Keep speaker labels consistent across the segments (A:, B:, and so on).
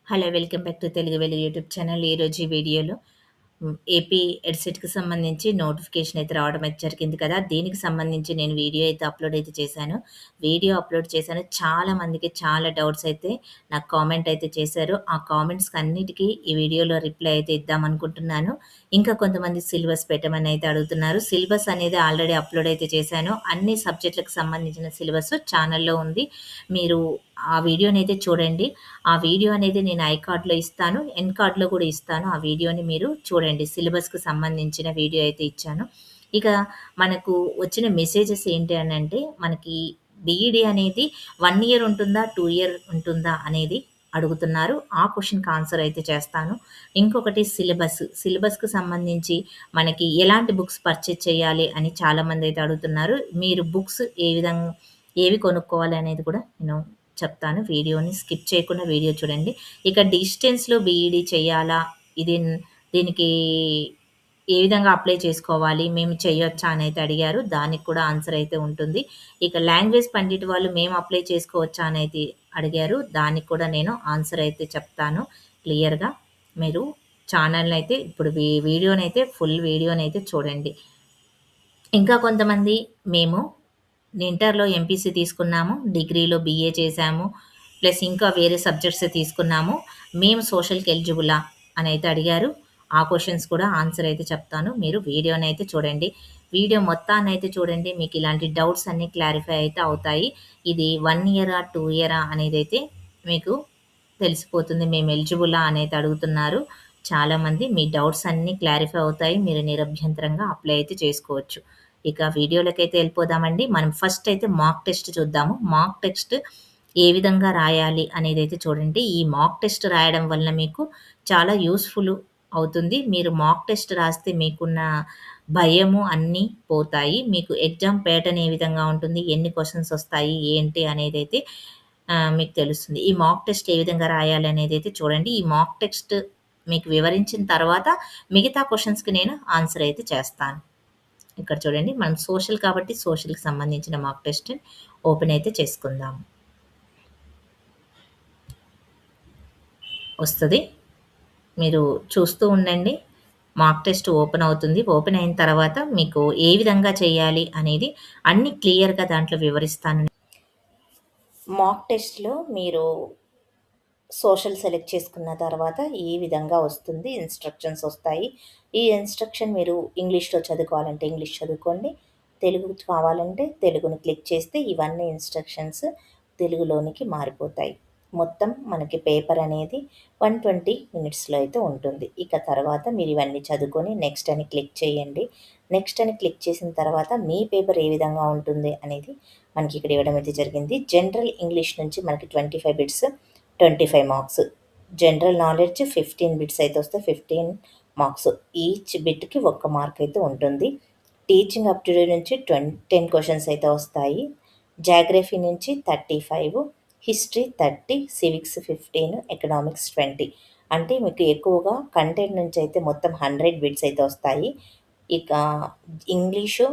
A: Hello! Welcome back to Telugu వెలుగు YouTube channel. ఈరోజు ఈ వీడియోలో ఏపీ ఎడ్సెట్‌కి సంబంధించి నోటిఫికేషన్ అయితే రావడం అయితే జరిగింది కదా! దీనికి సంబంధించి నేను వీడియో అయితే అప్‌లోడ్ అయితే చేశాను. వీడియో అప్‌లోడ్ చేశాను. చాలా మందికి చాలా డౌట్స్ అయితే నాకు కామెంట్ అయితే చేశారు. ఆ కామెంట్స్‌కి అన్నిటికి ఈ వీడియోలో రిప్లై అయితే ఇద్దామనుకుంటున్నాను. ఇంకా కొంతమంది సిలబస్ పెట్టమని అయితే అడుగుతున్నారు. సిలబస్ అనేది ఆల్రెడీ అప్‌లోడ్ అయితే చేశాను. అన్ని సబ్జెక్ట్‌లకు సంబంధించిన సిలబస్ ఛానల్‌లో ఉంది. మీరు ఆ వీడియోనైతే చూడండి. ఆ వీడియో అనేది నేను ఐ కార్డ్‌లో ఇస్తాను. ఎండ్ కార్డ్‌లో కూడా ఇస్తాను. ఆ వీడియోని మీరు చూడండి. సిలబస్‌కి సంబంధించిన వీడియో అయితే ఇచ్చాను. ఇక మనకు వచ్చిన మెసేజెస్ ఏంటి అనంటే, మనకి బీఈడీ అనేది 1 ఇయర్ ఉంటుందా? 2 ఇయర్ ఉంటుందా? అనేది అడుగుతున్నారు. ఆ క్వెషన్‌కి ఆన్సర్ అయితే చేస్తాను. ఇంకొకటి సిలబస్. సిలబస్‌కి సంబంధించి మనకి ఎలాంటి బుక్స్ పర్చేజ్ చేయాలి అని చాలామందైతే అడుగుతున్నారు. మీరు బుక్స్ ఏవి కొనుక్కోవాలి అనేది కూడా నేను చెప్తాను. వీడియోని స్కిప్ చేయకుండా వీడియో చూడండి. ఇక డిస్టెన్స్‌లో బీఈడీ చేయాలా? ఇది దీనికి ఏ విధంగా అప్లై చేసుకోవాలి? మేము చేయొచ్చా? అనైతే అడిగారు. దానికి కూడా ఆన్సర్ అయితే ఉంటుంది. ఇక లాంగ్వేజ్ పండిట్ వాళ్ళు మేము అప్లై చేసుకోవచ్చా? అనైతే అడిగారు. దానికి కూడా నేను ఆన్సర్ అయితే చెప్తాను క్లియర్‌గా. మీరు ఛానల్‌నైతే ఇప్పుడు వీడియోనైతే ఫుల్ వీడియోనైతే చూడండి. ఇంకా కొంతమంది మేము ఇంటర్‌లో ఎంపీసీ తీసుకున్నాము. డిగ్రీలో బీఏ చేశాము. ప్లస్ ఇంకా వేరే సబ్జెక్ట్స్ తీసుకున్నాము. మేము సోషల్‌కి ఎలిజిబులా అనైతే అడిగారు. ఆ క్వెషన్స్ కూడా ఆన్సర్ అయితే చెప్తాను. మీరు వీడియోనైతే చూడండి. వీడియో మొత్తాన్నయితే చూడండి. మీకు ఇలాంటి డౌట్స్ అన్నీ క్లారిఫై అయితే అవుతాయి. ఇది 1 ఇయరా? 2 ఇయరా? అనేదైతే మీకు తెలిసిపోతుంది. మేము ఎలిజిబులా అనైతే అడుగుతున్నారు. చాలామంది మీ డౌట్స్ అన్నీ క్లారిఫై అవుతాయి. మీరు నిరభ్యంతరంగా అప్లై అయితే చేసుకోవచ్చు. ఇక వీడియోలకైతే వెళ్ళిపోదామండి. మనం ఫస్ట్ అయితే మాక్ టెస్ట్ చూద్దాము. మాక్ టెస్ట్ ఏ విధంగా రాయాలి అనేదైతే చూడండి. ఈ మాక్ టెస్ట్ రాయడం వలన మీకు చాలా యూజ్‌ఫుల్ అవుతుంది. మీరు మాక్ టెస్ట్ రాస్తే మీకున్న భయము అన్నీ పోతాయి. మీకు ఎగ్జామ్ ప్యాటర్న్ ఏ విధంగా ఉంటుంది, ఎన్ని క్వెషన్స్ వస్తాయి, ఏంటి అనేదైతే మీకు తెలుస్తుంది. ఈ మాక్ టెస్ట్ ఏ విధంగా రాయాలి అనేదైతే చూడండి. ఈ మాక్ టెస్ట్ మీకు వివరించిన తర్వాత మిగతా క్వెషన్స్‌కి నేను ఆన్సర్ అయితే చేస్తాను. ఇక్కడ చూడండి మనం సోషల్ కాబట్టి సోషల్‌కి సంబంధించిన మాక్ టెస్ట్ ఓపెన్ అయితే చేసుకుందాం. వస్తది. మీరు చూస్తూ ఉండండి. మాక్ టెస్ట్ ఓపెన్ అవుతుంది. ఓపెన్ అయిన తర్వాత మీకు ఏ విధంగా చేయాలి అనేది అన్నీ క్లియర్‌గా దాంట్లో వివరిస్తాను. మాక్ టెస్ట్‌లో మీరు సోషల్ సెలెక్ట్ చేసుకున్న తర్వాత ఈ విధంగా వస్తుంది. ఇన్‌స్ట్రక్షన్స్ వస్తాయి. ఈ ఇన్‌స్ట్రక్షన్ మీరు ఇంగ్లీష్‌లో చదువుకోవాలంటే ఇంగ్లీష్ చదువుకోండి. తెలుగు కావాలంటే తెలుగుని క్లిక్ చేస్తే ఇవన్నీ ఇన్‌స్ట్రక్షన్స్ తెలుగులోనికి మారిపోతాయి. మొత్తం మనకి పేపర్ అనేది 120 మినిట్స్‌లో అయితే ఉంటుంది. ఇక తర్వాత మీరు ఇవన్నీ చదువుకొని నెక్స్ట్ అని క్లిక్ చేయండి. నెక్స్ట్ అని క్లిక్ చేసిన తర్వాత మీ పేపర్ ఏ విధంగా ఉంటుంది అనేది మనకి ఇక్కడ ఇవ్వడం అయితే జరిగింది. జనరల్ ఇంగ్లీష్ నుంచి మనకి 25 bits 25 marks. General knowledge 15 bits అయితే వస్తాయి. 15 మార్క్స్. ఈచ్ బిట్‌కి ఒక్క మార్క్ అయితే ఉంటుంది. టీచింగ్ అప్టిట్యూడ్ నుంచి 10 క్వెషన్స్ అయితే వస్తాయి. జాగ్రఫీ నుంచి 35, హిస్టరీ 30, సివిక్స్ 15, ఎకనామిక్స్ 20. అంటే మీకు ఎక్కువగా కంటెంట్ నుంచి అయితే మొత్తం 100 బిట్స్ అయితే వస్తాయి. ఇక English,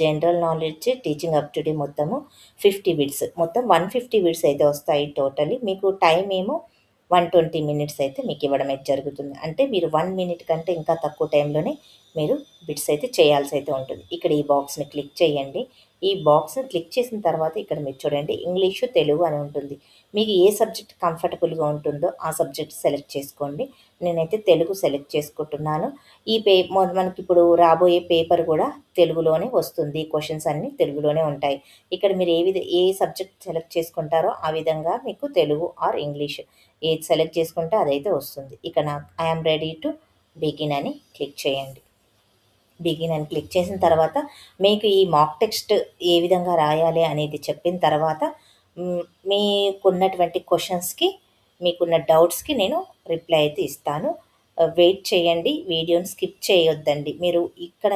A: general knowledge, teaching aptitude మొత్తము 50 బిట్స్. మొత్తం 150 బిట్స్ అయితే వస్తాయి టోటలీ. మీకు టైమ్ ఏమో 120 మినిట్స్ అయితే మీకివ్వడం అయితే జరుగుతుంది. అంటే మీరు 1 మినిట్ కంటే ఇంకా తక్కువ టైంలోనే మీరు బిట్స్ అయితే చేయాల్సయితే ఉంటుంది. ఇక్కడ ఈ బాక్స్‌ని క్లిక్ చేయండి. ఈ బాక్స్‌ని క్లిక్ చేసిన తర్వాత ఇక్కడ మీరు చూడండి ఇంగ్లీషు, తెలుగు అని ఉంటుంది. మీకు ఏ సబ్జెక్ట్ కంఫర్టబుల్‌గా ఉంటుందో ఆ సబ్జెక్ట్ సెలెక్ట్ చేసుకోండి. నేనైతే తెలుగు సెలెక్ట్ చేసుకుంటున్నాను. ఈ మనకిప్పుడు రాబోయే పేపర్ గూడా తెలుగులోనే వస్తుంది. క్వెషన్స్ అన్నీ తెలుగులోనే ఉంటాయి. ఇక్కడ మీరు ఏ సబ్జెక్ట్ సెలెక్ట్ చేసుకుంటారో ఆ విధంగా మీకు తెలుగు ఆర్ ఇంగ్లీష్ ఏది సెలెక్ట్ చేసుకుంటే అదైతే వస్తుంది. ఇక I am ready to begin అని క్లిక్ చేయండి. బిగిన్ అని క్లిక్ చేసిన తర్వాత మీకు ఈ మాక్ టెక్స్ట్ ఏ విధంగా రాయాలి అనేది చెప్పిన తర్వాత మీకున్నటువంటి క్వెషన్స్‌కి, మీకున్న డౌట్స్‌కి నేను రిప్లై అయితే ఇస్తాను. వెయిట్ చేయండి. వీడియోని స్కిప్ చేయొద్దండి.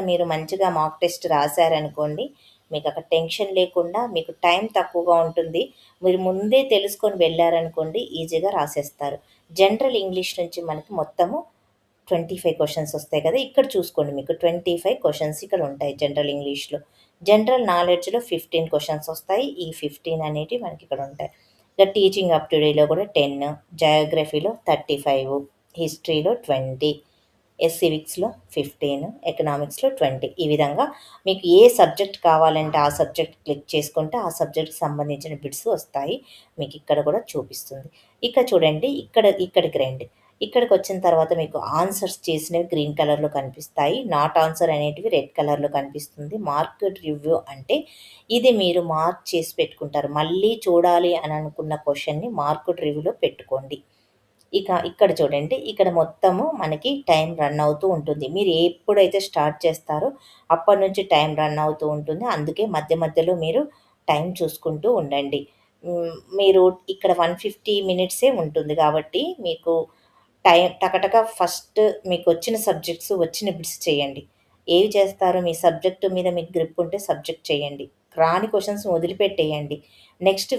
A: మీరు మంచిగా మాక్ టెస్ట్ రాసారనుకోండి, మీకక్కడ టెన్షన్ లేకుండా మీకు టైం తక్కువగా ఉంటుంది. మీరు ముందే తెలుసుకొని వెళ్లారనుకోండి ఈజీగా రాసేస్తారు. జనరల్ ఇంగ్లీష్ నుంచి మనకి మొత్తము 25 క్వెషన్స్ వస్తాయి కదా! ఇక్కడ చూసుకోండి మీకు 25 క్వెషన్స్ ఇక్కడ ఉంటాయి జనరల్ ఇంగ్లీష్‌లో. జనరల్ నాలెడ్జ్‌లో 15 క్వెషన్స్ వస్తాయి. ఈ 15 అనేటివి మనకి ఇక్కడ ఉంటాయి. ఇక టీచింగ్ అప్ టు డేలో కూడా 10, జియోగ్రఫీలో 35, హిస్టరీలో 20, సివిక్స్‌లో 15, ఎకనామిక్స్‌లో 20. ఈ విధంగా మీకు ఏ సబ్జెక్ట్ కావాలంటే ఆ సబ్జెక్ట్ క్లిక్ చేసుకుంటే ఆ సబ్జెక్ట్‌కి సంబంధించిన బిట్స్ వస్తాయి. మీకు ఇక్కడ కూడా చూపిస్తుంది. ఇక చూడండి ఇక్కడికి రండి. ఇక్కడికొచ్చిన తర్వాత మీకు ఆన్సర్స్ చేసినవి గ్రీన్ కలర్‌లో కనిపిస్తాయి. నాట్ ఆన్సర్ అనేటివి రెడ్ కలర్‌లో కనిపిస్తుంది. మార్క్డ్ రివ్యూ అంటే ఇది మీరు మార్క్ చేసి పెట్టుకుంటారు. మళ్ళీ చూడాలి అని అనుకున్న క్వెషన్‌ని మార్క్డ్ రివ్యూలో పెట్టుకోండి. ఇక ఇక్కడ చూడండి. ఇక్కడ మొత్తము మనకి టైం రన్ అవుతూ ఉంటుంది. మీరు ఎప్పుడైతే స్టార్ట్ చేస్తారో అప్పటి నుంచి టైం రన్ అవుతూ ఉంటుంది. అందుకే మధ్య మధ్యలో మీరు టైం చూసుకుంటూ ఉండండి. మీరు ఇక్కడ 150 మినిట్సే ఉంటుంది కాబట్టి మీకు టకటక ఫస్ట్ మీకొచ్చిన సబ్జెక్ట్స్, వచ్చిన బిట్స్ చేయండి. ఏవి చేస్తారో మీ సబ్జెక్ట్ మీద మీకు గ్రిప్ ఉంటే సబ్జెక్ట్ చేయండి. రాని క్వెషన్స్ వదిలిపెట్టేయండి. నెక్స్ట్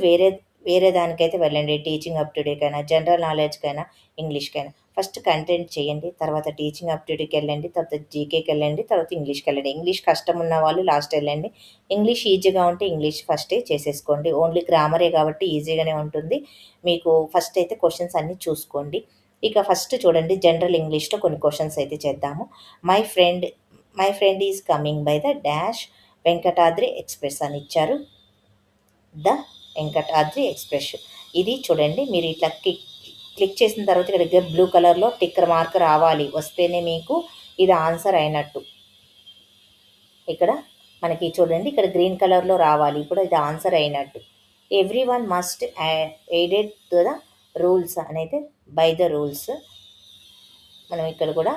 A: వేరే దానికైతే వెళ్ళండి. టీచింగ్ అప్ టు డేకైనా, జనరల్ నాలెడ్జ్‌కైనా, ఇంగ్లీష్‌కైనా. ఫస్ట్ కంటెంట్ చేయండి. తర్వాత టీచింగ్ అప్ టు డేకెళ్ళండి. తర్వాత జీకేకెళ్ళండి. తర్వాత ఇంగ్లీష్‌కెళ్ళండి. ఇంగ్లీష్ కష్టం ఉన్న వాళ్ళు లాస్ట్ ఎళ్ళండి. ఇంగ్లీష్ ఈజీగా ఉంటే ఇంగ్లీష్ ఫస్టే చేసేసుకోండి. ఓన్లీ గ్రామరే కాబట్టి ఈజీగానే ఉంటుంది. మీకు ఫస్ట్ అయితే క్వెషన్స్ అన్నీ చూసుకోండి. ఇక ఫస్ట్ చూడండి జనరల్ ఇంగ్లీష్‌లో కొన్ని క్వెషన్స్ అయితే చేద్దాము. My friend my friend is coming by the dash Venkatadri express అని ఇచ్చారు. The Venkatadri express. ఇది చూడండి మీరు ఇట్లా క్లిక్ చేసిన తర్వాత ఇక్కడ బ్లూ కలర్‌లో టిక్కర్ మార్క్ రావాలి. వస్తేనే మీకు ఇది ఆన్సర్ అయినట్టు. ఇక్కడ మనకి చూడండి ఇక్కడ గ్రీన్ కలర్‌లో రావాలి. ఇప్పుడు ఇది ఆన్సర్ అయినట్టు. Everyone must aided to the rules అనైతే బై ద రూల్స్. మనం ఇక్కడ కూడా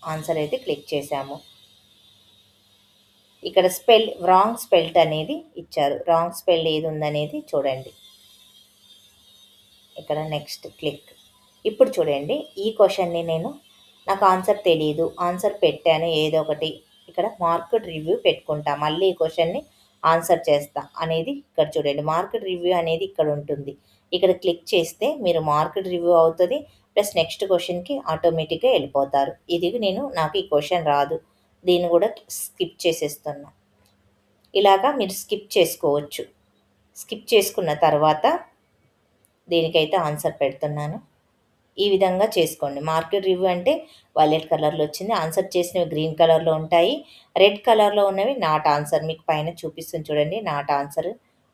A: ఆన్సర్ అయితే క్లిక్ చేసాము. ఇక్కడ రాంగ్ స్పెల్ట్ అనేది ఇచ్చారు. రాంగ్ స్పెల్ ఏది ఉందనేది చూడండి. ఇక్కడ నెక్స్ట్ క్లిక్. ఇప్పుడు చూడండి ఈ క్వెషన్‌ని నాకు ఆన్సర్ తెలీదు. ఆన్సర్ పెట్టాను ఏదో ఒకటి. ఇక్కడ మార్క్డ్ రివ్యూ పెట్టుకుంటా. మళ్ళీ ఈ క్వెషన్‌ని ఆన్సర్ చేస్తా అనేది ఇక్కడ చూడండి. మార్క్డ్ రివ్యూ అనేది ఇక్కడ ఉంటుంది. ఇక్కడ క్లిక్ చేస్తే మీరు మార్క్డ్ రివ్యూ అవుతది. ప్లస్ నెక్స్ట్ క్వెషన్‌కి ఆటోమేటిక్‌గా ఎళ్ళిపోతారు. నాకు ఈ క్వెషన్ రాదు. దీన్ని కూడా స్కిప్ చేసేస్తున్నా. ఇలాగా మీరు స్కిప్ చేసుకోవచ్చు. స్కిప్ చేసుకున్న తర్వాత దీనికైతే ఆన్సర్ పెడుతున్నాను. ఈ విధంగా చేసుకోండి. మార్కెట్ రివ్యూ అంటే వైలెట్ కలర్‌లో వచ్చింది. ఆన్సర్ చేసినవి గ్రీన్ కలర్‌లో ఉంటాయి. రెడ్ కలర్‌లో ఉన్నవి నాట్ ఆన్సర్. మీకు పైన చూపిస్తుంది చూడండి. Not answer.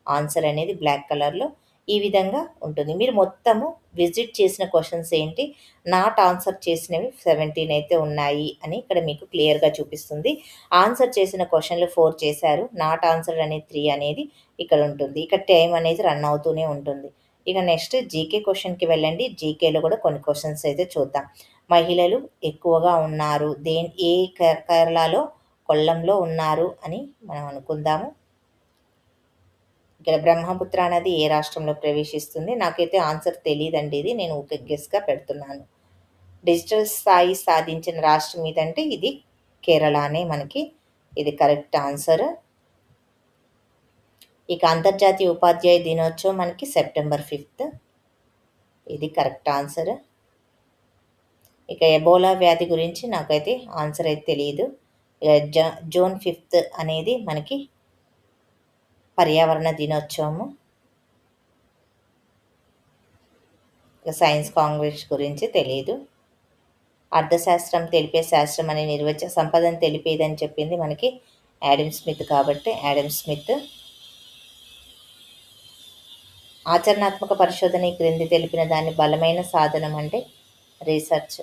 A: ఆన్సర్ అనేది బ్లాక్ కలర్‌లో ఈ విధంగా ఉంటుంది. మీరు మొత్తము విజిట్ చేసిన క్వెషన్స్ ఏంటి, నాట్ ఆన్సర్ చేసినవి 17 అయితే ఉన్నాయి అని ఇక్కడ మీకు క్లియర్‌గా చూపిస్తుంది. ఆన్సర్ చేసిన క్వెషన్‌లు 4 చేశారు. నాట్ ఆన్సర్డ్ అనేది 3 అనేది ఇక్కడ ఉంటుంది. ఇక్కడ టైం అనేది రన్ అవుతూనే ఉంటుంది. ఇక నెక్స్ట్ జీకే క్వెషన్‌కి వెళ్ళండి. జీకేలో కూడా కొన్ని క్వెషన్స్ అయితే చూద్దాం. మహిళలు ఎక్కువగా ఉన్నారు. కేరళలో కొల్లంలో ఉన్నారు అని మనం అనుకుందాము. ఇక్కడ బ్రహ్మపుత్ర నది ఏ రాష్ట్రంలో ప్రవేశిస్తుంది? నాకైతే ఆన్సర్ తెలీదండి ఇది. నేను ఊకే గెస్‌గా పెడుతున్నాను. డిజిటల్ స్థాయి సాధించిన రాష్ట్రం ఇదంటే ఇది కేరళనే మనకి. ఇది కరెక్ట్ ఆన్సర్. ఇక అంతర్జాతీయ ఉపాధ్యాయ దినోత్సవం మనకి సెప్టెంబర్ 5. ఇది కరెక్ట్ ఆన్సర్. ఇక ఎబోలా వ్యాధి గురించి నాకైతే ఆన్సర్ అయితే తెలీదు. ఇక జూన్ 5 అనేది మనకి పర్యావరణ దినోత్సవము. ఇక సైన్స్ కాంగ్రెస్ గురించి తెలీదు. అర్థశాస్త్రం తెలిపే శాస్త్రం అనే సంపదను తెలిపేదని చెప్పింది మనకి యాడమ్ స్మిత్ కాబట్టి యాడమ్ స్మిత్. ఆచరణాత్మక పరిశోధన ఈ క్రింది తెలిపిన దాన్ని బలమైన సాధనం అంటే రీసెర్చ్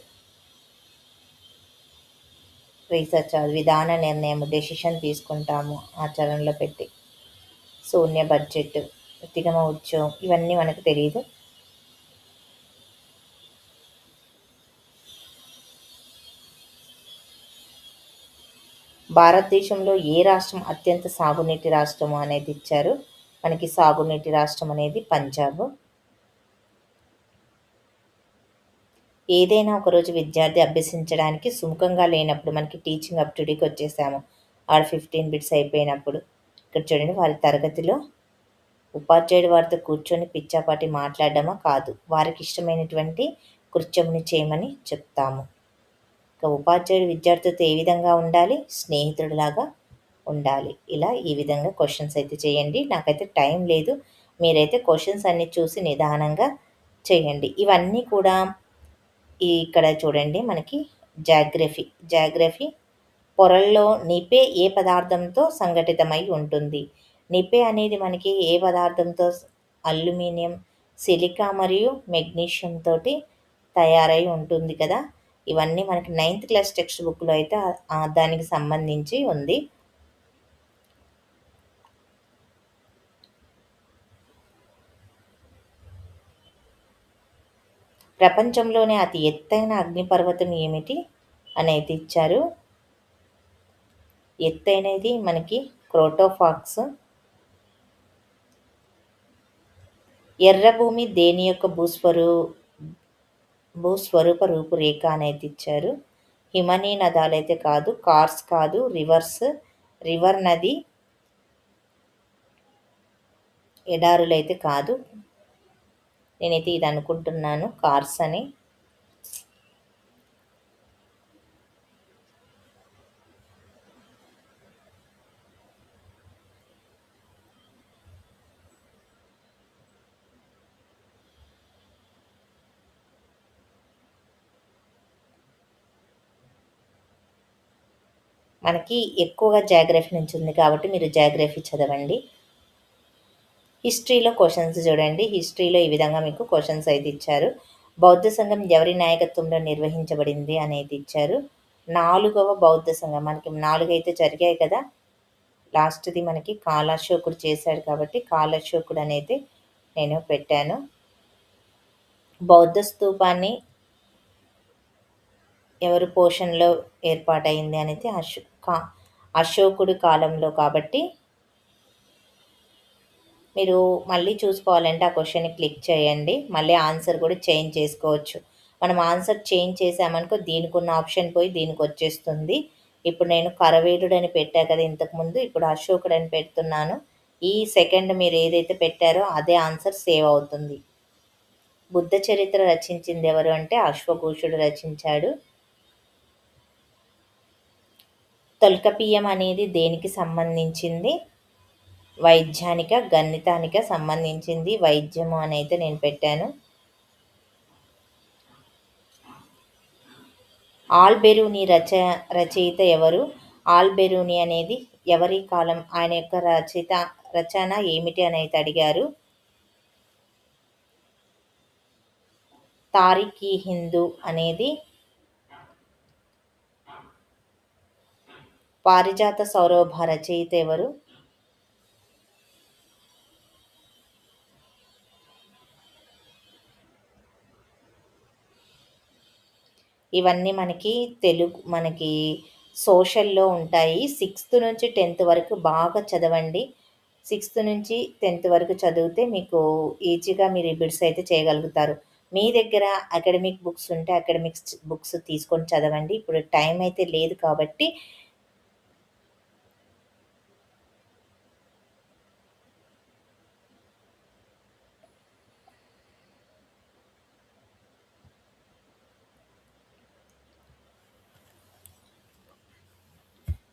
A: విధాన నిర్ణయం, డెసిషన్ తీసుకుంటాము ఆచరణలో పెట్టి. శూన్య బడ్జెట్, ఉద్యమ ఉద్యోగం ఇవన్నీ మనకు తెలియదు. భారతదేశంలో ఏ రాష్ట్రం అత్యంత సాగునీటి రాష్ట్రము అనేది ఇచ్చారు. మనకి సాగునీటి రాష్ట్రం అనేది పంజాబ్. ఏదైనా ఒకరోజు విద్యార్థి అభ్యసించడానికి సుముఖంగా లేనప్పుడు మనకి టీచింగ్ అప్ టు డేకి వచ్చేసాము. 15 బిట్స్ అయిపోయినప్పుడు ఇక్కడ చూడండి వారి తరగతిలో ఉపాధ్యాయుడు వారితో కూర్చొని పిచ్చాపాటి మాట్లాడడమా కాదు, వారికి ఇష్టమైనటువంటి కృత్యముని చేయమని చెప్తాము. ఇక ఉపాధ్యాయుడు విద్యార్థితో ఏ విధంగా ఉండాలి, స్నేహితుడిలాగా ఉండాలి. ఇలా ఈ విధంగా క్వశ్చన్స్ అయితే చేయండి. నాకైతే టైం లేదు. మీరైతే క్వెషన్స్ అన్నీ చూసి నిదానంగా చేయండి. ఇవన్నీ కూడా ఇక్కడ చూడండి మనకి జాగ్రఫీ. జాగ్రఫీ పొరల్లో నిపే ఏ పదార్థంతో సంఘటితమై ఉంటుంది? నిపే అనేది మనకి ఏ పదార్థంతో అల్యూమినియం, సిలికా మరియు మెగ్నీషియం తోటి తయారై ఉంటుంది కదా! ఇవన్నీ మనకి నైన్త్ క్లాస్ టెక్స్ట్ బుక్‌లో అయితే దానికి సంబంధించి ఉంది. ప్రపంచంలోనే అతి ఎత్తైన అగ్నిపర్వతం ఏమిటి అనేది ఇచ్చారు. ఎత్తైనది మనకి క్రోటోఫాక్స్. ఎర్రభూమి దేని యొక్క భూస్వరూప రూపురేఖ అనేది ఇచ్చారు. హిమనీ నదాలైతే కాదు, కార్స్ కాదు, రివర్ నది, ఎడారులైతే కాదు. నేనైతే ఇది అనుకుంటున్నాను కార్స్ అని. మనకి ఎక్కువగా జాగ్రఫీ నుంచి ఉంది కాబట్టి మీరు జాగ్రఫీ చదవండి. హిస్టరీలో క్వెషన్స్ చూడండి. హిస్టరీలో ఈ విధంగా మీకు క్వెషన్స్ అయితే ఇచ్చారు. బౌద్ధ సంఘం ఎవరి నాయకత్వంలో నిర్వహించబడింది అనేది ఇచ్చారు. 4వ బౌద్ధ సంఘం మనకి 4 అయితే జరిగాయి కదా! లాస్ట్‌ది మనకి కాలాశోకుడు చేశాడు కాబట్టి కాలాశోకుడు అనేది నేను పెట్టాను. బౌద్ధ స్తూపాన్ని ఎవరి పోషణలో ఏర్పాటయింది అనేది అశోకుడి కాలంలో కాబట్టి మీరు మళ్ళీ చూసుకోవాలంటే ఆ క్వెషన్‌ని క్లిక్ చేయండి. మళ్ళీ ఆన్సర్ కూడా చేంజ్ చేసుకోవచ్చు. మనం ఆన్సర్ చేంజ్ చేశామనుకో దీనికున్న ఆప్షన్ పోయి దీనికొచ్చేస్తుంది. ఇప్పుడు నేను కరవేలుడని పెట్టా కదా ఇంతకుముందు. ఇప్పుడు అశోకుడని పెడుతున్నాను. ఈ సెకండ్ మీరు ఏదైతే పెట్టారో అదే ఆన్సర్ సేవ్ అవుతుంది. బుద్ధ చరిత్ర రచించింది ఎవరు అంటే అశ్వఘోషుడు రచించాడు. తొల్కపియం అనేది దేనికి సంబంధించింది? వైజ్ఞానిక, గణితానిక సంబంధించింది. వైద్యము అని అయితే నేను పెట్టాను. ఆల్బెరూని రచయిత ఎవరు? ఆల్బెరూని అనేది ఎవరి కాలం? ఆయన యొక్క రచన ఏమిటి అని అయితే అడిగారు. తారిఖీ హిందూ అనేది పారిజాత సౌరభ రచయిత ఎవరు? ఇవన్నీ మనకి సోషల్‌లో ఉంటాయి. 6థ్ నుంచి 10థ్ వరకు బాగా చదవండి. 6థ్ నుంచి 10థ్ వరకు చదివితే మీకు ఈజీగా మీరు ఈ బిట్స్ అయితే చేయగలుగుతారు. మీ దగ్గర అకాడమిక్ బుక్స్ ఉంటే అకాడమిక్స్ బుక్స్ తీసుకొని చదవండి. ఇప్పుడు టైం అయితే లేదు కాబట్టి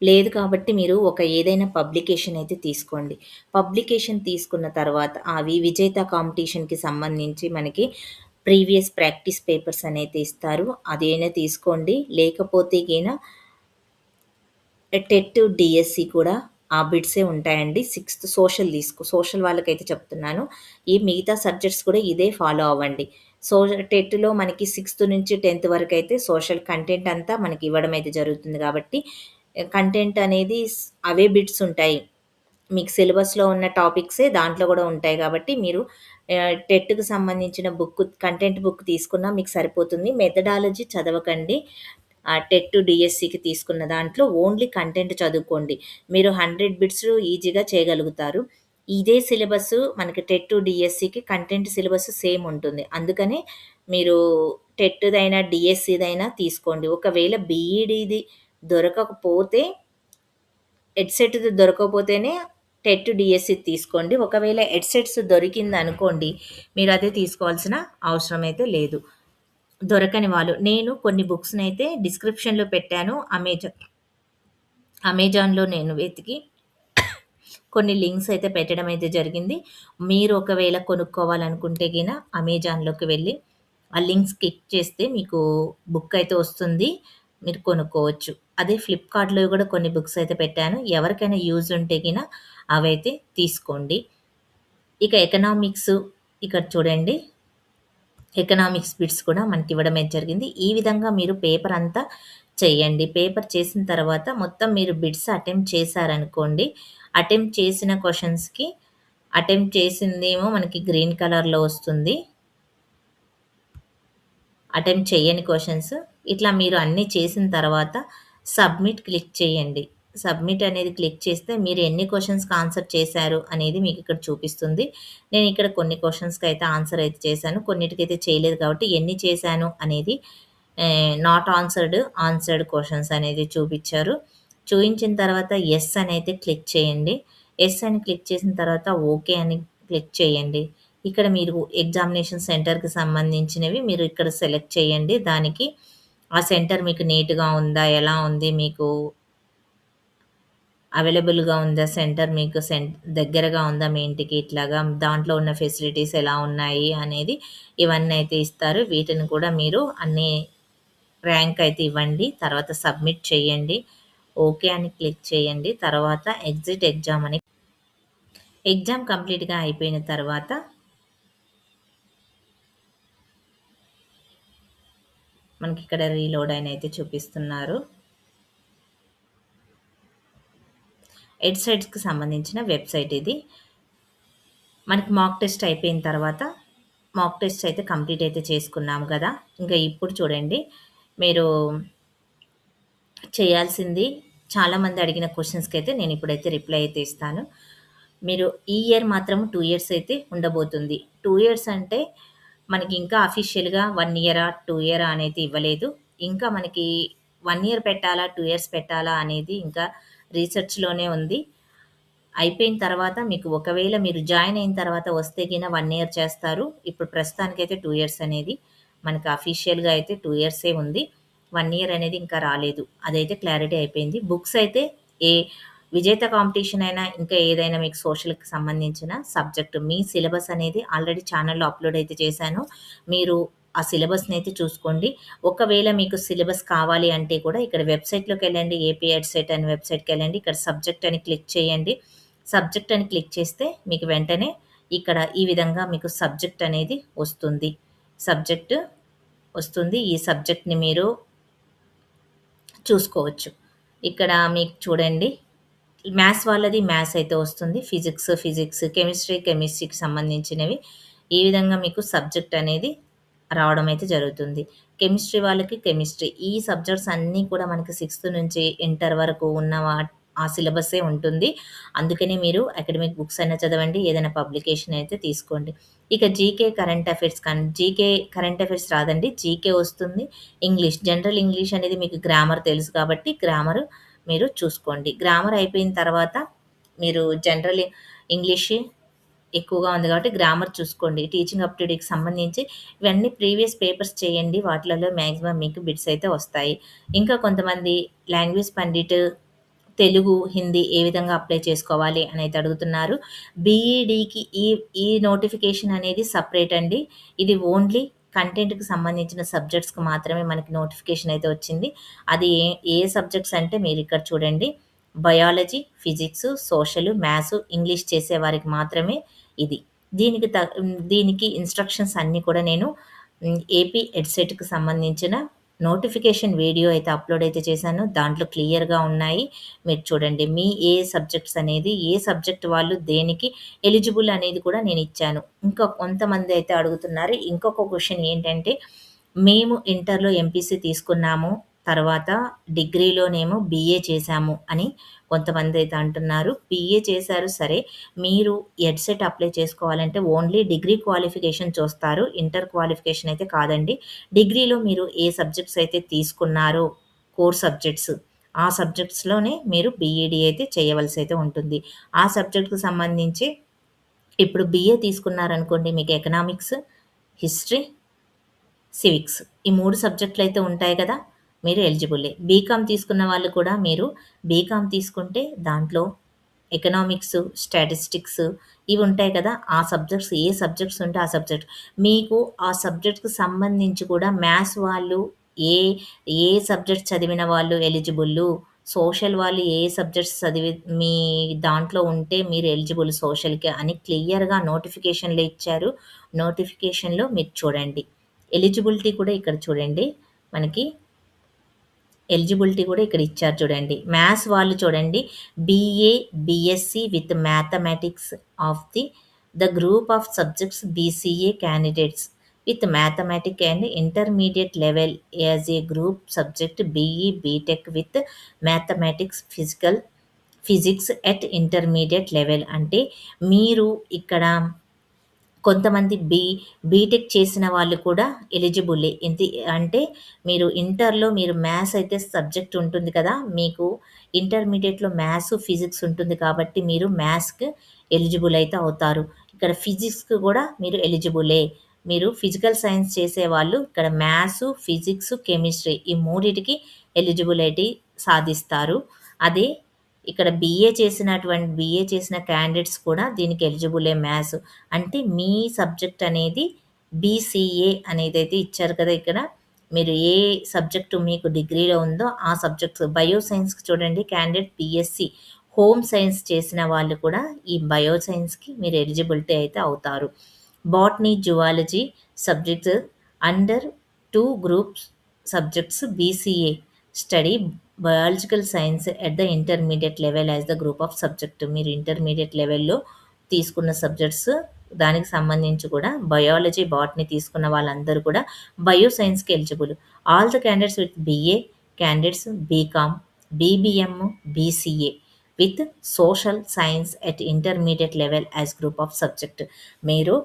A: లేదు కాబట్టి మీరు ఏదైనా పబ్లికేషన్ అయితే తీసుకోండి. పబ్లికేషన్ తీసుకున్న తర్వాత అవి విజేత కాంపిటీషన్‌కి సంబంధించి మనకి ప్రీవియస్ ప్రాక్టీస్ పేపర్స్ అనైతే ఇస్తారు. అదైనా తీసుకోండి. లేకపోతే గిన టెట్, డీఎస్సీ కూడా ఆ బిట్సే ఉంటాయండి. సోషల్ వాళ్ళకైతే చెప్తున్నాను. ఈ మిగతా సబ్జెక్ట్స్ కూడా ఇదే ఫాలో అవ్వండి. టెట్‌లో మనకి 6థ్ నుంచి 10థ్ వరకైతే సోషల్ కంటెంట్ అంతా మనకి ఇవ్వడం అయితే జరుగుతుంది కాబట్టి కంటెంట్ అనేది అవే బిట్స్ ఉంటాయి. మీకు సిలబస్‌లో ఉన్న టాపిక్సే దాంట్లో గూడా ఉంటాయి గాబట్టి మీరు టెట్‌కి సంబంధించిన కంటెంట్ బుక్ తీసుకున్నా మీకు సరిపోతుంది. మెథడాలజీ చదవకండి. టెట్, డీఎస్సీకి తీసుకున్న దాంట్లో ఓన్లీ కంటెంట్ చదువుకోండి. మీరు 100 బిట్స్ ఈజీగా చేయగలుగుతారు. ఇదే సిలబస్ మనకి టెట్, డీఎస్సీకి కంటెంట్ సిలబస్ సేమ్ ఉంటుంది. అందుకనే మీరు టెట్‌దైనా, డీఎస్సీదైనా తీసుకోండి. ఒకవేళ బీఈడీది దొరకకపోతే ఎడ్సెట్‌ది దొరకకపోతేనే టెట్, డీఎస్సీ తీసుకోండి. ఒకవేళ ఎడ్సెట్స్ దొరికిందనుకోండి, మీరదే తీసుకోవాల్సిన అవసరం అయితే లేదు. దొరకని వాళ్ళు నేను కొన్ని బుక్స్‌నైతే డిస్క్రిప్షన్‌లో పెట్టాను. అమెజాన్‌లో నేను వెతికి కొన్ని లింక్స్ అయితే పెట్టడం అయితే జరిగింది. మీరు ఒకవేళ కొనుక్కోవాలనుకుంటే గిన అమెజాన్‌లోకి వెళ్లి ఆ లింక్స్ క్లిక్ చేస్తే మీకు బుక్ అయితే వస్తుంది. మీరు కొనుక్కోవచ్చు. అదే ఫ్లిప్‌కార్ట్‌లో గూడా కొన్ని బుక్స్ అయితే పెట్టాను. ఎవరికైనా యూజ్ ఉంటే గిన అవైతే తీసుకోండి. ఇక ఎకనామిక్స్ ఇక్కడ చూడండి. ఎకనామిక్స్ బిట్స్ కూడా మనకివ్వడమే జరిగింది. ఈ విధంగా మీరు పేపర్ అంతా చేయండి. పేపర్ చేసిన తర్వాత మొత్తం మీరు బిట్స్ అటెంప్ట్ చేశారనుకోండి. అటెంప్ట్ చేసిన క్వెషన్స్‌కి అటెంప్ట్ చేసిందేమో మనకి గ్రీన్ కలర్‌లో వస్తుంది. అటెంప్ట్ చెయ్యని క్వెషన్స్. ఇట్లా మీరు అన్నీ చేసిన తర్వాత సబ్మిట్ క్లిక్ చేయండి. సబ్మిట్ అనేది క్లిక్ చేస్తే మీరు ఎన్ని క్వెషన్స్‌కి ఆన్సర్ చేశారు అనేది మీకిక్కడ చూపిస్తుంది. నేనిక్కడ కొన్ని క్వెషన్స్‌కయితే ఆన్సర్ అయితే చేశాను. కొన్నిటికైతే చేయలేదు కాబట్టి ఎన్ని చేశాను అనేది నాట్ ఆన్సర్డ్, ఆన్సర్డ్ క్వెషన్స్ అనేది చూపిచ్చారు. చూయించిన తర్వాత యెస్ అనైతే క్లిక్ చేయండి. యెస్ అని క్లిక్ చేసిన తర్వాత ఓకే అని క్లిక్ చేయండి. ఇక్కడ మీరు ఎగ్జామినేషన్ సెంటర్‌కి సంబంధించినవి మీరు ఇక్కడ సెలెక్ట్ చేయండి. దానికి ఆ సెంటర్ మీకు నీట్‌గా ఉందా? ఎలా ఉంది? మీకు అవైలబుల్‌గా ఉందా? సెంటర్ మీకు దగ్గరగా ఉందా మీ ఇంటికి? ఇట్లాగా దాంట్లో ఉన్న ఫెసిలిటీస్ ఎలా ఉన్నాయి? అనేది ఇవన్నీ అయితే ఇస్తారు. వీటిని కూడా మీరు అన్నీ ర్యాంక్ అయితే ఇవ్వండి. తర్వాత సబ్మిట్ చేయండి. ఓకే అని క్లిక్ చేయండి. తర్వాత ఎగ్జిట్ ఎగ్జామ్ అని ఎగ్జామ్ కంప్లీట్‌గా అయిపోయిన తర్వాత మనకిక్కడ రీలోడ్ అని అయితే చూపిస్తున్నారు. ఎడ్సెట్స్‌కి సంబంధించిన వెబ్‌సైట్ ఇది. మనకి మాక్ టెస్ట్ అయిపోయిన తర్వాత మాక్ టెస్ట్ అయితే కంప్లీట్ అయితే చేసుకున్నాం గదా! ఇంకా ఇప్పుడు చూడండి మీరు చేయాల్సింది చాలామంది అడిగిన క్వెషన్స్‌కైతే నేనిప్పుడైతే రిప్లై అయితే ఇస్తాను. మీరు ఈ ఇయర్ మాత్రం 2 ఇయర్స్ అయితే ఉండబోతుంది. 2 ఇయర్స్ అంటే మనకి ఇంకా అఫీషియల్‌గా 1 ఇయరా, 2 ఇయరా అనేది ఇవ్వలేదు. ఇంకా మనకి 1 ఇయర్ పెట్టాలా, 2 ఇయర్స్ పెట్టాలా అనేది ఇంకా రీసెర్చ్‌లోనే ఉంది. అయిపోయిన తర్వాత మీకు ఒకవేళ మీరు జాయిన్ అయిన తర్వాత వస్తే గిన 1 ఇయర్ చేస్తారు. ఇప్పుడు ప్రస్తుతానికైతే 2 ఇయర్స్ అనేది మనకు అఫీషియల్‌గా అయితే 2 ఇయర్సే ఉంది. 1 ఇయర్ అనేది ఇంకా రాలేదు. అదైతే క్లారిటీ అయిపోయింది. బుక్స్ అయితే ఏ విజేత కాంపిటీషన్ అయినా, ఇంకా ఏదైనా మీకు సోషల్‌కి సంబంధించిన సబ్జెక్ట్ మీ సిలబస్ అనేది ఆల్రెడీ ఛానెల్‌లో అప్‌లోడ్ అయితే చేశాను. మీరు ఆ సిలబస్‌నైతే చూసుకోండి. ఒకవేళ మీకు సిలబస్ కావాలి అంటే కూడా ఇక్కడ వెబ్‌సైట్‌లోకెళ్ళండి. ఏపీ ఎడ్సెట్ అనే వెబ్‌సైట్‌కెళ్ళండి. ఇక్కడ సబ్జెక్ట్ అని క్లిక్ చేయండి. సబ్జెక్ట్ అని క్లిక్ చేస్తే మీకు వెంటనే ఇక్కడ ఈ విధంగా మీకు సబ్జెక్ట్ అనేది వస్తుంది. సబ్జెక్ట్ వస్తుంది. ఈ సబ్జెక్ట్‌ని మీరు చూసుకోవచ్చు. ఇక్కడ మీకు చూడండి మ్యాథ్స్ వాళ్ళది మ్యాథ్స్ అయితే వస్తుంది. ఫిజిక్స్, కెమిస్ట్రీకి సంబంధించినవి. ఈ విధంగా మీకు సబ్జెక్ట్ అనేది రావడం అయితే జరుగుతుంది. కెమిస్ట్రీ వాళ్ళకి కెమిస్ట్రీ. ఈ సబ్జెక్ట్స్ అన్నీ కూడా మనకి సిక్స్త్ నుంచి ఇంటర్ వరకు ఉన్న ఆ సిలబస్సే ఉంటుంది. అందుకనే మీరు అకాడమిక్ బుక్స్ అయినా చదవండి. ఏదైనా పబ్లికేషన్ అయితే తీసుకోండి. ఇక జీకే కరెంట్ అఫైర్స్ రాదండి. జీకే వస్తుంది. జనరల్ ఇంగ్లీష్ అనేది మీకు గ్రామర్ తెలుసు కాబట్టి గ్రామర్ మీరు చూసుకోండి. గ్రామర్ అయిపోయిన తర్వాత మీరు జనరల్ ఇంగ్లీష్ ఎక్కువగా ఉంది కాబట్టి గ్రామర్ చూసుకోండి. టీచింగ్ అప్‌టుడేట్‌కి సంబంధించి ఇవన్నీ ప్రీవియస్ పేపర్స్ చేయండి. వాటిలలో మాక్సిమం మీకు బిట్స్ అయితే వస్తాయి. ఇంకా కొంతమంది లాంగ్వేజ్ పండిట్ తెలుగు, హిందీ ఏ విధంగా అప్లై చేసుకోవాలి అనైతే అడుగుతున్నారు. బీఈడీకి ఈ నోటిఫికేషన్ అనేది సెపరేట్ అండి. ఇది ఓన్లీ కంటెంట్‌కి సంబంధించిన సబ్జెక్ట్స్‌కి మాత్రమే మనకి నోటిఫికేషన్ అయితే వచ్చింది. అది ఏ సబ్జెక్ట్స్ అంటే మీరిక్కడ చూడండి. Biology, physics, social, maths, English చేసేవారికి మాత్రమే ఇది. దీనికి ఇన్‌స్ట్రక్షన్స్ అన్నీ కూడా నేను ఏపీ ఎడ్సెట్‌కి సంబంధించిన నోటిఫికేషన్ వీడియో అయితే అప్‌లోడ్ అయితే చేశాను. దాంట్లో క్లియర్‌గా ఉన్నాయి. మీరు చూడండి. మీ ఏ సబ్జెక్ట్ వాళ్ళు దేనికి ఎలిజిబుల్ అనేది కూడా నేనిచ్చాను. ఇంకా కొంతమంది అయితే అడుగుతున్నారు. ఇంకొక క్వెషన్ ఏంటంటే, మేము ఇంటర్‌లో ఎంపీసీ తీసుకున్నాము. తర్వాత డిగ్రీలోనేమో బీఏ చేశాము అని కొంతమందైతే అంటున్నారు. బీఏ చేశారు సరే, మీరు ఎడ్సెట్ అప్లై చేసుకోవాలంటే ఓన్లీ డిగ్రీ క్వాలిఫికేషన్ చూస్తారు. ఇంటర్ క్వాలిఫికేషన్ అయితే కాదండి. డిగ్రీలో మీరు ఏ సబ్జెక్ట్స్ అయితే తీసుకున్నారో కోర్ సబ్జెక్ట్స్, ఆ సబ్జెక్ట్స్‌లోనే మీరు బీఈడీ అయితే చేయవలసి అయితే ఉంటుంది. ఆ సబ్జెక్ట్‌కి సంబంధించి ఇప్పుడు బీఏ తీసుకున్నారనుకోండి మీకు ఎకనామిక్స్, హిస్టరీ, సివిక్స్ ఈ 3 సబ్జెక్టులయితే ఉంటాయి కదా! మీరు ఎలిజిబులే. బీకామ్ తీసుకున్న వాళ్ళు కూడా మీరు బీకామ్ తీసుకుంటే దాంట్లో ఎకనామిక్స్, స్టాటిస్టిక్స్ ఇవి ఉంటాయి కదా! ఆ సబ్జెక్ట్స్ ఏ సబ్జెక్ట్స్ ఉంటే ఆ సబ్జెక్ట్. మీకు ఆ సబ్జెక్ట్‌కి సంబంధించి కూడా మ్యాథ్స్ వాళ్ళు ఏ, ఏ సబ్జెక్ట్ చదివిన వాళ్ళు ఎలిజిబుల్లు, సోషల్ వాళ్ళు ఏ సబ్జెక్ట్స్ చదివి మీ దాంట్లో ఉంటే మీరు ఎలిజిబుల్ సోషల్‌కి అని క్లియర్‌గా నోటిఫికేషన్‌లో ఇచ్చారు. నోటిఫికేషన్‌లో మీరు చూడండి. ఎలిజిబిలిటీ కూడా ఇక్కడ చూడండి. మనకి ఎలిజిబిలిటీ కూడా ఇక్కడ ఇచ్చారు చూడండి. మ్యాథ్స్ వాళ్ళు చూడండి BA, BSc with mathematics of the group of subjects BCA candidates with mathematic and intermediate level as a group subject BE, BTech with mathematics, physics at intermediate level. అంటే మీరు ఇక్కడ కొంతమంది బీటెక్ చేసిన వాళ్ళు కూడా ఎలిజిబులే. అంటే మీరు ఇంటర్‌లో మీరు మ్యాథ్స్ అయితే సబ్జెక్ట్ ఉంటుంది కదా! మీకు ఇంటర్మీడియేట్‌లో మ్యాథ్స్, ఫిజిక్స్ ఉంటుంది కాబట్టి మీరు మ్యాథ్స్‌కి ఎలిజిబుల్ అయితే అవుతారు. ఇక్కడ ఫిజిక్స్‌కి కూడా మీరు ఎలిజిబులే. మీరు ఫిజికల్ సైన్స్ చేసేవాళ్ళు ఇక్కడ మ్యాథ్స్, ఫిజిక్స్, కెమిస్ట్రీ ఈ మూడిటికి ఎలిజిబిలిటీ సాధిస్తారు. అదే ఇక్కడ బీఏ చేసిన క్యాండిడేట్స్ కూడా దీనికి ఎలిజిబులే మ్యాథ్స్. అంటే మీ సబ్జెక్ట్ అనేది బీసీఏ అనేదైతే ఇచ్చారు కదా ఇక్కడ. మీరు ఏ సబ్జెక్టు మీకు డిగ్రీలో ఉందో ఆ సబ్జెక్ట్స్ బయో సైన్స్‌కి చూడండి క్యాండిడేట్ బీఎస్సీ. హోమ్ సైన్స్ చేసిన వాళ్ళు కూడా ఈ బయో సైన్స్‌కి మీరు ఎలిజిబిలిటీ అయితే అవుతారు. Botany, zoology subjects under 2 groups subjects BCA study biological science at the intermediate level as the group of subject. మీరు ఇంటర్మీడియట్ లెవెల్‌లో తీసుకున్న సబ్జెక్ట్స్ దానికి సంబంధించి కూడా బయాలజీ, బాటనీ తీసుకున్న వాళ్ళందరూ కూడా బయో సైన్స్‌కి eligible. All the candidates with BA candidates BCom, BBM, BCA with social science at intermediate level as group of subject. మీరు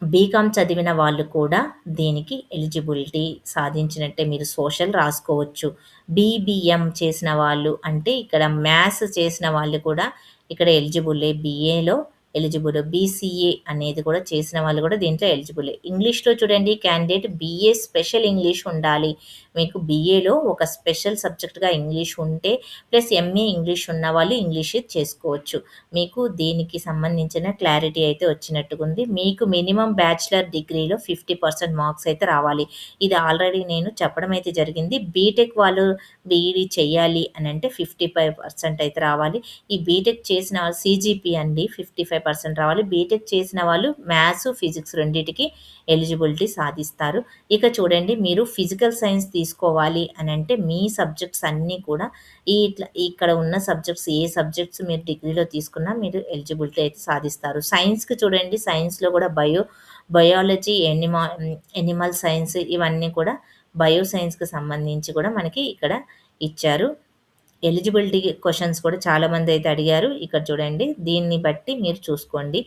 A: బీకామ్ చదివిన వాళ్ళు కూడా దీనికి ఎలిజిబిలిటీ సాధించినట్టే. మీరు సోషల్ రాసుకోవచ్చు. బీబీఎం చేసిన వాళ్ళు అంటే ఇక్కడ మ్యాథ్స్ చేసిన వాళ్ళు కూడా ఇక్కడ ఎలిజిబులే. బీఏలో ఎలిజిబుల్. బీసీఏ అనేది కూడా చేసిన వాళ్ళు కూడా దీంట్లో ఎలిజిబులే. ఇంగ్లీష్‌లో చూడండి క్యాండిడేట్ బీఏ స్పెషల్ ఇంగ్లీష్ ఉండాలి. మీకు బీఏలో ఒక స్పెషల్ సబ్జెక్ట్‌గా ఇంగ్లీష్ ఉంటే ప్లస్ ఎంఏ ఇంగ్లీష్ ఉన్నవాళ్ళు ఇంగ్లీష్ చేసుకోవచ్చు. మీకు దీనికి సంబంధించిన క్లారిటీ అయితే వచ్చినట్టుగుంది. మీకు మినిమమ్ బ్యాచిలర్ డిగ్రీలో 50% మార్క్స్ అయితే రావాలి. ఇది ఆల్రెడీ నేను చెప్పడం అయితే జరిగింది. బీటెక్ వాళ్ళు బీఈడీ చెయ్యాలి అనంటే 55% అయితే రావాలి. ఈ బీటెక్ చేసిన సీజీపీ అండి 55% రావాలి. బీటెక్ చేసిన వాళ్ళు మ్యాథ్స్, ఫిజిక్స్ రెండిటికి ఎలిజిబిలిటీ సాధిస్తారు. ఇక చూడండి మీరు ఫిజికల్ సైన్స్ తీసుకోవాలి అనంటే మీ సబ్జెక్ట్స్ అన్నీ కూడా ఇక్కడ ఉన్న సబ్జెక్ట్స్ ఏ సబ్జెక్ట్స్ మీరు డిగ్రీలో తీసుకున్నా మీరు ఎలిజిబిలిటీ అయితే సాధిస్తారు. సైన్స్‌కి చూడండి సైన్స్‌లో కూడా బయాలజీ, ఎనిమల్ సైన్స్ ఇవన్నీ కూడా బయో సైన్స్‌కి సంబంధించి కూడా మనకి ఇక్కడ ఇచ్చారు. ఎలిజిబిలిటీ క్వెషన్స్ కూడా చాలామంది అయితే అడిగారు. ఇక్కడ చూడండి దీన్ని బట్టి మీరు చూసుకోండి.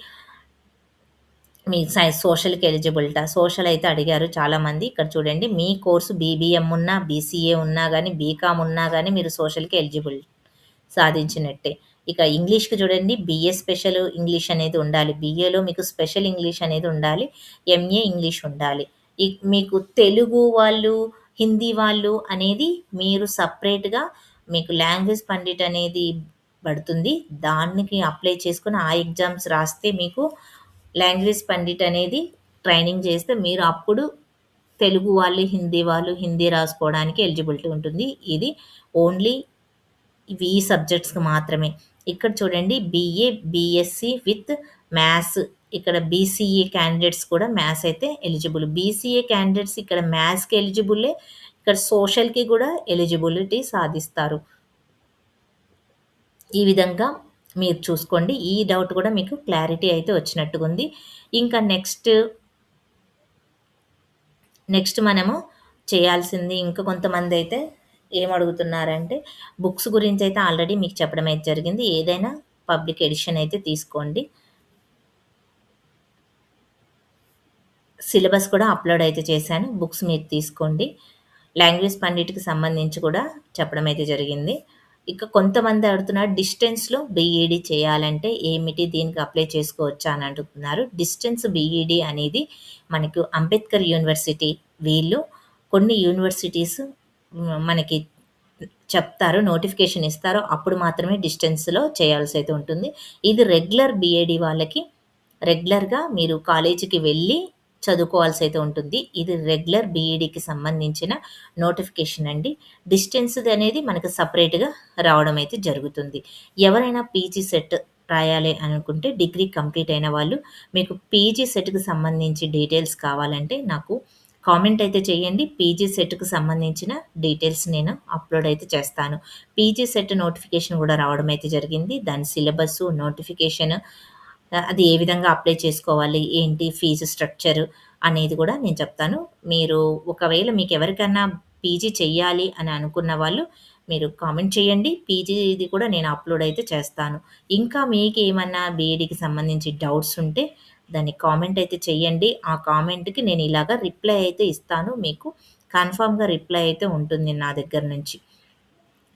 A: మీ సోషల్‌కి ఎలిజిబిలిటా? సోషల్ అయితే అడిగారు చాలామంది. ఇక్కడ చూడండి మీ కోర్సు బీబీఎం ఉన్నా, బీసీఏ ఉన్నా గానీ, బీకామ్ ఉన్నా గానీ మీరు సోషల్‌కి ఎలిజిబుల్ సాధించినట్టే. ఇక ఇంగ్లీష్‌కి చూడండి బీఏ స్పెషల్ ఇంగ్లీష్ అనేది ఉండాలి. బీఏలో మీకు స్పెషల్ ఇంగ్లీష్ అనేది ఉండాలి. ఎంఏ ఇంగ్లీష్ ఉండాలి. మీకు తెలుగు వాళ్ళు, హిందీ వాళ్ళు అనేది మీరు సెపరేట్‌గా మీకు లాంగ్వేజ్ పండిట్ అనేది పడుతుంది. దానికి అప్లై చేసుకొని ఆ ఎగ్జామ్స్ రాస్తే మీకు లాంగ్వేజ్ పండిట్ అనేది ట్రైనింగ్ చేస్తే మీరు అప్పుడు తెలుగు వాళ్ళు, హిందీ వాళ్ళు హిందీ రాసుకోవడానికి ఎలిజిబిలిటీ ఉంటుంది. ఇది ఓన్లీ ఇవి ఈ సబ్జెక్ట్స్‌కి మాత్రమే. ఇక్కడ చూడండి బీఏ, బీఎస్సీ విత్ మ్యాథ్స్. ఇక్కడ బీసీఏ క్యాండిడేట్స్ కూడా మ్యాథ్స్ అయితే ఎలిజిబుల్. బీసీఏ క్యాండిడేట్స్ ఇక్కడ మ్యాథ్స్‌కి ఎలిజిబులే. ఇక్కడ సోషల్‌కి కూడా ఎలిజిబిలిటీ సాధిస్తారు. ఈ విధంగా మీరు చూసుకోండి. ఈ డౌట్ కూడా మీకు క్లారిటీ అయితే వచ్చినట్టుగుంది. ఇంకా నెక్స్ట్ మనము చేయాల్సింది ఇంకా కొంతమందైతే ఏమడుగుతున్నారంటే, బుక్స్ గురించయితే ఆల్రెడీ మీకు చెప్పడం అయితే జరిగింది. ఏదైనా పబ్లిక్ ఎడిషన్ అయితే తీసుకోండి. సిలబస్ కూడా అప్‌లోడ్ అయితే చేశాను. బుక్స్ మీరు తీసుకోండి. లాంగ్వేజ్ పండిట్‌కి సంబంధించి కూడా చెప్పడం అయితే జరిగింది. ఇక కొంతమంది అడుగుతున్నారు డిస్టెన్స్‌లో బీఈడీ చేయాలంటే ఏమిటి? దీనికి అప్లై చేసుకోవచ్చా? అని అడుగుతున్నారు. డిస్టెన్స్ బీఈడీ అనేది మనకు అంబేద్కర్ యూనివర్సిటీ వీళ్ళు కొన్ని యూనివర్సిటీస్ మనకి చెప్తారు, నోటిఫికేషన్ ఇస్తారో అప్పుడు మాత్రమే డిస్టెన్స్‌లో చేయాల్సయితే ఉంటుంది. ఇది రెగ్యులర్ బీఏడీ వాళ్ళకి రెగ్యులర్‌గా మీరు కాలేజీకి వెళ్ళి చదువుకోవాల్సయితే ఉంటుంది. ఇది రెగ్యులర్ బీఈడీకి సంబంధించిన నోటిఫికేషన్ అండి. డిస్టెన్స్‌ది అనేది మనకు సెపరేట్‌గా రావడం అయితే జరుగుతుంది. ఎవరైనా పీజీ సెట్ రాయాలి అనుకుంటే డిగ్రీ కంప్లీట్ అయిన వాళ్ళు మీకు పీజీ సెట్‌కి సంబంధించి డీటెయిల్స్ కావాలంటే నాకు కామెంట్ అయితే చేయండి. పీజీ సెట్‌కి సంబంధించిన డీటెయిల్స్ నేను అప్‌లోడ్ అయితే చేస్తాను. పీజీ సెట్ నోటిఫికేషన్ గూడా రావడం అయితే జరిగింది. దాని సిలబస్సు, నోటిఫికేషన్ అది ఏ విధంగా అప్లై చేసుకోవాలి, ఏంటి ఫీజు స్ట్రక్చర్ అనేది గూడా నేను చెప్తాను. మీరు ఒకవేళ మీకెవరికన్నా పీజీ చెయ్యాలి అని అనుకున్న వాళ్ళు మీరు కామెంట్ చేయండి. పీజీది కూడా నేను అప్‌లోడ్ అయితే చేస్తాను. ఇంకా మీకేమన్నా బీఈడీకి సంబంధించి డౌట్స్ ఉంటే దాన్ని కామెంట్ అయితే చేయండి. ఆ కామెంట్‌కి నేను ఇలాగ రిప్లై అయితే ఇస్తాను. మీకు కన్ఫర్మ్‌గా రిప్లై అయితే ఉంటుంది నా దగ్గర నుంచి.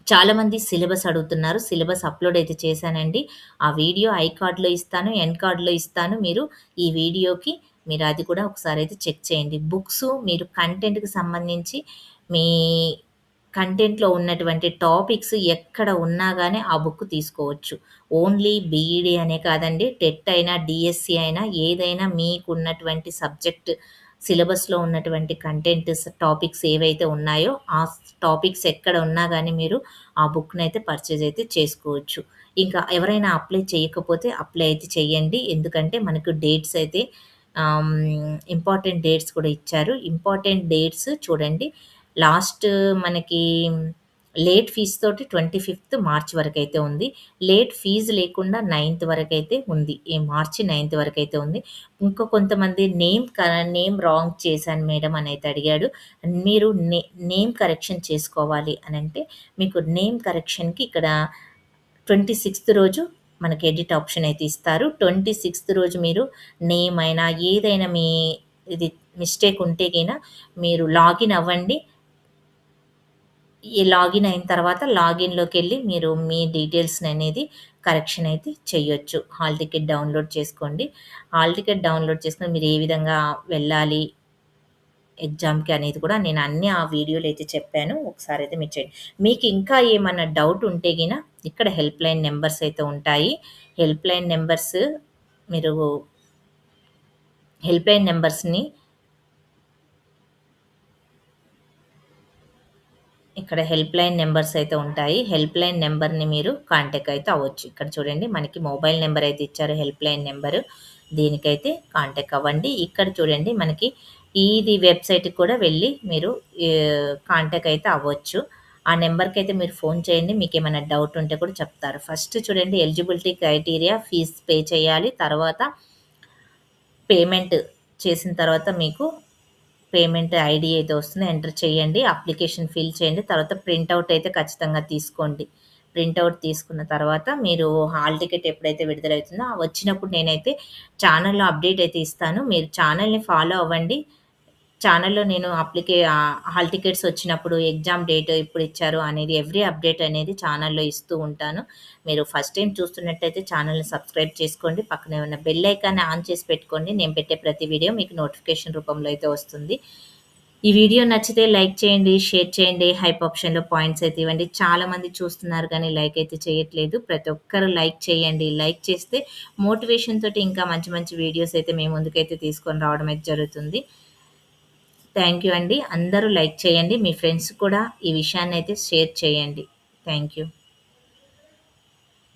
A: చాలామంది సిలబస్ అడుగుతున్నారు. సిలబస్ అప్‌లోడ్ అయితే చేశానండి. ఆ వీడియో ఐ కార్డ్‌లో ఇస్తాను, ఎండ్ కార్డ్‌లో ఇస్తాను. మీరు ఈ వీడియోకి మీరు అది కూడా ఒకసారైతే చెక్ చేయండి. బుక్సు మీరు కంటెంట్‌కి సంబంధించి మీ కంటెంట్‌లో ఉన్నటువంటి టాపిక్స్ ఎక్కడ ఉన్నా గాని ఆ బుక్ తీసుకోవచ్చు. ఓన్లీ బీఈడీ అనే కాదండి. టెట్ అయినా, డీఎస్సీ అయినా ఏదైనా మీకున్నటువంటి సబ్జెక్ట్ సిలబస్‌లో ఉన్నటువంటి టాపిక్స్ ఏవైతే ఉన్నాయో ఆ టాపిక్స్ ఎక్కడ ఉన్నా గాని మీరు ఆ బుక్‌నైతే పర్చేజ్ అయితే చేసుకోవచ్చు. ఇంకా ఎవరైనా అప్లై చేయకపోతే అప్లై అయితే చేయండి. ఎందుకంటే మనకు డేట్స్ అయితే ఇంపార్టెంట్ డేట్స్ కూడా ఇచ్చారు. ఇంపార్టెంట్ డేట్స్ చూడండి. లాస్ట్ మనకి లేట్ ఫీజ్ తోటి 25థ్ మార్చ్ వరకైతే ఉంది. లేట్ ఫీజ్ లేకుండా 9థ్ వరకైతే ఉంది. ఈ మార్చి 9థ్ వరకైతే ఉంది. ఇంకా కొంతమంది నేమ్ రాంగ్ చేశాను మేడం అనైతే అడిగాడు. మీరు నేమ్ కరెక్షన్ చేసుకోవాలి అనంటే మీకు నేమ్ కరెక్షన్‌కి ఇక్కడ 26థ్ రోజు మనకి ఎడిట్ ఆప్షన్ అయితే ఇస్తారు. 26థ్ రోజు మీరు నేమ్ అయినా ఏదైనా మీ ఇది మిస్టేక్ ఉంటే గిన మీరు లాగిన్ అవ్వండి. ఈ లాగిన్ అయిన తర్వాత లాగిన్‌లోకెళ్ళి మీరు మీ డీటెయిల్స్‌ననేది కరెక్షన్ అయితే చెయ్యొచ్చు. హాల్ టికెట్ డౌన్‌లోడ్ చేసుకోండి. హాల్ టికెట్ డౌన్‌లోడ్ చేసుకొని మీరు ఏ విధంగా వెళ్ళాలి ఎగ్జామ్‌కి అనేది కూడా నేను అన్నీ ఆ వీడియోలో అయితే చెప్పాను. ఒకసారైతే మీరు చేయండి. మీకు ఇంకా ఏమన్నా డౌట్ ఉంటే గిన ఇక్కడ హెల్ప్‌లైన్ నంబర్స్ అయితే ఉంటాయి. హెల్ప్‌లైన్ నంబర్స్ మీరు హెల్ప్‌లైన్ నంబర్స్‌ని ఇక్కడ హెల్ప్‌లైన్ నంబర్స్ అయితే ఉంటాయి. హెల్ప్‌లైన్ నంబర్‌ని మీరు కాంటాక్ట్ అయితే అవ్వచ్చు. ఇక్కడ చూడండి మనకి మొబైల్ నంబర్ అయితే ఇచ్చారు హెల్ప్‌లైన్ నంబరు. దీనికైతే కాంటాక్ట్ అవ్వండి. ఇక్కడ చూడండి మనకి ఇది వెబ్‌సైట్‌కి కూడా వెళ్లి మీరు కాంటాక్ట్ అయితే అవ్వచ్చు. ఆ నంబర్‌కైతే మీరు ఫోన్ చేయండి. మీకేమైనా డౌట్ ఉంటే కూడా చెప్తారు. ఫస్ట్ చూడండి ఎలిజిబిలిటీ క్రైటీరియా ఫీజ్ పే చేయాలి. తర్వాత పేమెంట్ చేసిన తర్వాత మీకు పేమెంట్ ఐడీ అయితే వస్తుందో ఎంటర్ చేయండి. అప్లికేషన్ ఫిల్ చేయండి. తర్వాత ప్రింటౌట్ అయితే ఖచ్చితంగా తీసుకోండి. ప్రింటౌట్ తీసుకున్న తర్వాత మీరు హాల్ టికెట్ ఎప్పుడైతే విడుదలవుతుందో వచ్చినప్పుడు నేనైతే ఛానెల్‌లో అప్డేట్ అయితే ఇస్తాను. మీరు ఛానెల్‌ని ఫాలో అవ్వండి. ఛానెల్‌లో నేను హాల్ టికెట్స్ వచ్చినప్పుడు ఎగ్జామ్ డేట్ ఎప్పుడిచ్చారు అనేది ఎవ్రీ అప్డేట్ అనేది ఛానెల్‌లో ఇస్తూ ఉంటాను. మీరు ఫస్ట్ టైమ్ చూస్తున్నట్టయితే ఛానెల్‌ని సబ్స్క్రైబ్ చేసుకోండి. పక్కనే ఉన్న బెల్ ఐకాన్‌ని ఆన్ చేసి పెట్టుకోండి. నేను పెట్టే ప్రతి వీడియో మీకు నోటిఫికేషన్ రూపంలో అయితే వస్తుంది. ఈ వీడియో నచ్చితే లైక్ చేయండి, షేర్ చేయండి, హైప్ ఆప్షన్‌లో పాయింట్స్ అయితే ఇవ్వండి. చాలామంది చూస్తున్నారు కానీ లైక్ అయితే చేయట్లేదు. ప్రతి ఒక్కరు లైక్ చేయండి. లైక్ చేస్తే మోటివేషన్ తోటి ఇంకా మంచి మంచి వీడియోస్ అయితే మీ ముందుకైతే తీసుకొని రావడం అయితే జరుగుతుంది. థ్యాంక్ యూ అండి. అందరూ లైక్ చేయండి. మీ ఫ్రెండ్స్ కూడా ఈ విషయాన్నయితే షేర్ చేయండి. Thank you.